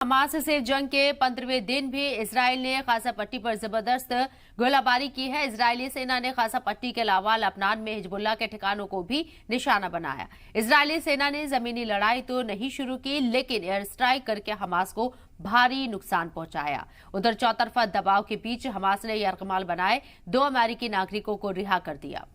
Hamas से जंग के 15वें दिन भी इजराइल ने गाजा पट्टी पर जबरदस्त गोलाबारी की है। इजरायली सेना ने गाजा पट्टी के अलावा लबनान में हिजबुल्लाह के ठिकानों को भी निशाना बनाया। इजरायली सेना ने जमीनी लड़ाई तो नहीं शुरू की, लेकिन एयर स्ट्राइक करके हमास को भारी नुकसान पहुंचाया। उधर चौतरफा दबाव के बीच हमास ने यरगमाल बनाए 2 अमेरिकी नागरिकों को रिहा कर दिया।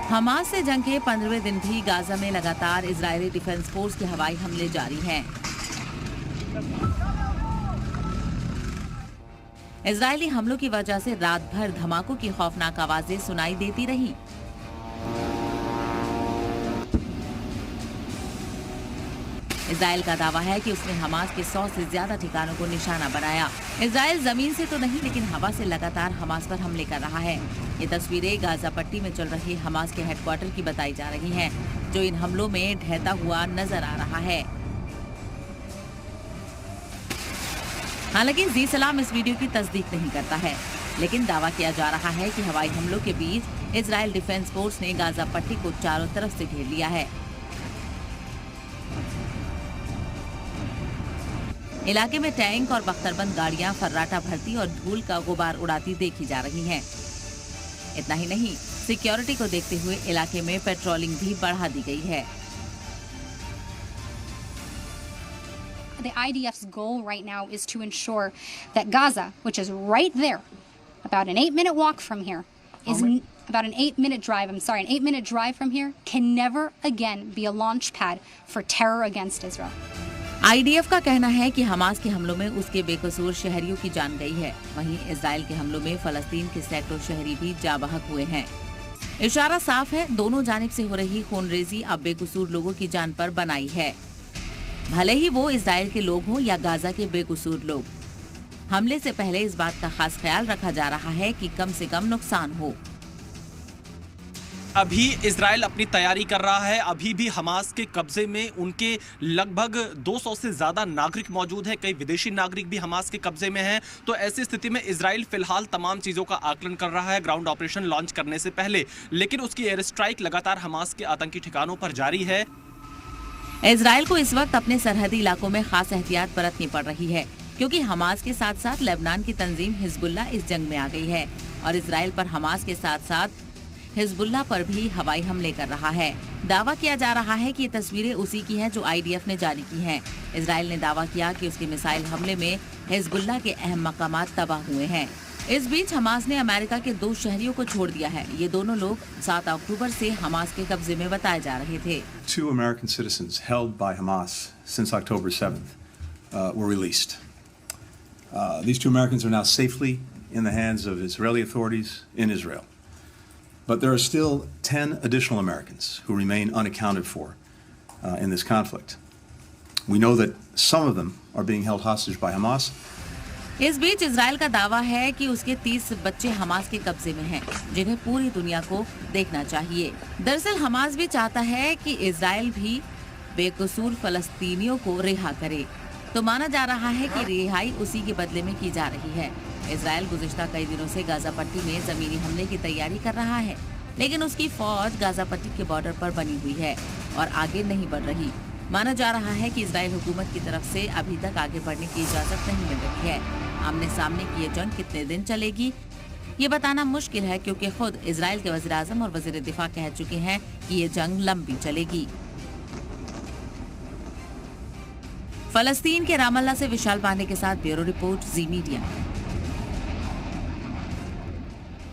हमास से जंग के 15वें दिन भी गाजा में लगातार इजरायली डिफेंस फोर्स के हवाई हमले जारी हैं। इजरायली हमलों की वजह से रात भर धमाकों की खौफनाक आवाजें सुनाई देती रही। इजराइल का दावा है कि उसने हमास के 100 से ज्यादा ठिकानों को निशाना बनाया। इजराइल जमीन से तो नहीं, लेकिन हवा से लगातार हमास पर हमले कर रहा है। ये तस्वीरें गाजा पट्टी में चल रहे हमास के हेडक्वार्टर की बताई जा रही हैं, जो इन हमलों में ढहता हुआ नजर आ रहा है। हालांकि जी सलाम इस वीडियो की तस्दीक नहीं करता है, लेकिन दावा किया जा रहा है कि हवाई हमलों के बीच इजराइल डिफेंस फोर्स ने गाजा पट्टी को चारों तरफ से घेर लिया है। इलाके में टैंक और बख्तरबंद गाड़ियां फर्राटा भरती और धूल का गुबार उड़ाती देखी जा रही हैं। इतना ही नहीं, सिक्योरिटी को देखते हुए इलाके में पेट्रोलिंग भी बढ़ा दी गई है। The IDF's goal right now is to ensure that Gaza, which is right there, about an 8-minute walk from here, about an 8-minute drive, an 8-minute drive from here, can never again be a launch pad for terror against Israel. IDF का कहना है कि Hamas के हमलों में उसके बेकसूर शहरियों की जान गई है। वहीं इजराइल के हमलों में फलस्तीन के सैकड़ों शहरी भी जाँ बहक हुए हैं। इशारा साफ है, दोनों जानिब से हो रही खूनरेजी अब बेकसूर लोगों की जान पर बनाई है, भले ही वो इजराइल के लोग हों या गाजा के बेकसूर लोग। हमले से पहले इस बात का खास ख्याल रखा जा रहा है कि कम से कम नुकसान हो। अभी इजराइल अपनी तैयारी कर रहा है। अभी भी हमास के कब्जे में उनके लगभग 200 से ज्यादा नागरिक मौजूद हैं। कई विदेशी नागरिक भी हमास के कब्जे में हैं। तो ऐसी स्थिति में इजराइल फिलहाल तमाम चीजों का आकलन कर रहा है ग्राउंड ऑपरेशन लॉन्च करने से पहले, लेकिन उसकी एयर स्ट्राइक लगातार हमास के आतंकी ठिकानों पर जारी है। इजराइल को इस वक्त अपने सरहदी इलाकों में खास एहतियात बरतनी पड़ रही है, क्योंकि हमास के साथ साथ लेबनान की तंजीम हिजबुल्लाह इस जंग में आ गई है और इजराइल पर हमास के साथ साथ हिजबुल्लाह पर भी हवाई हमले कर रहा है। दावा किया जा रहा है कि ये तस्वीरें उसी की हैं जो IDF ने जारी की हैं। इजराइल ने दावा किया कि उसके मिसाइल हमले में हिजबुल्लाह के अहम मकामात तबाह हुए हैं। इस बीच हमास ने अमेरिका के 2 शहरियों को छोड़ दिया है। ये दोनों लोग 7 अक्टूबर से हमास के कब्जे में बताए जा रहे थे। 2 American citizens held by Hamas since October 7th were released. These 2 Americans are now safely in the hands of Israeli authorities in Israel. But there are still 10 additional Americans who remain unaccounted for in this conflict. We know that some of them are being held hostage by Hamas. इस बीच Israel का दावा है कि उसके 30 बच्चे Hamas के कब्जे में हैं, जिन्हें पूरी दुनिया को देखना चाहिए। दरअसल हमास भी चाहता है कि इजराइल भी बेकसूर फलस्तीनियों को रिहा करे, तो माना जा रहा है कि रिहाई उसी के बदले में की जा रही है। इजराइल गुज़िश्ता कई दिनों से गाजा पट्टी में जमीनी हमले की तैयारी कर रहा है, लेकिन उसकी फौज गाजा पट्टी के बॉर्डर पर बनी हुई है और आगे नहीं बढ़ रही। माना जा रहा है कि इजराइल हुकूमत की तरफ से अभी तक आगे बढ़ने की इजाजत नहीं मिल रही है। आमने सामने की ये जंग कितने दिन चलेगी ये बताना मुश्किल है, क्योंकि खुद इजराइल के वज़ीर आज़म और वज़ीर दिफा कह चुके हैं कि ये जंग लंबी चलेगी। फलस्तीन के रामल्ला से विशाल पांडे के साथ ब्यूरो रिपोर्ट, जी मीडिया।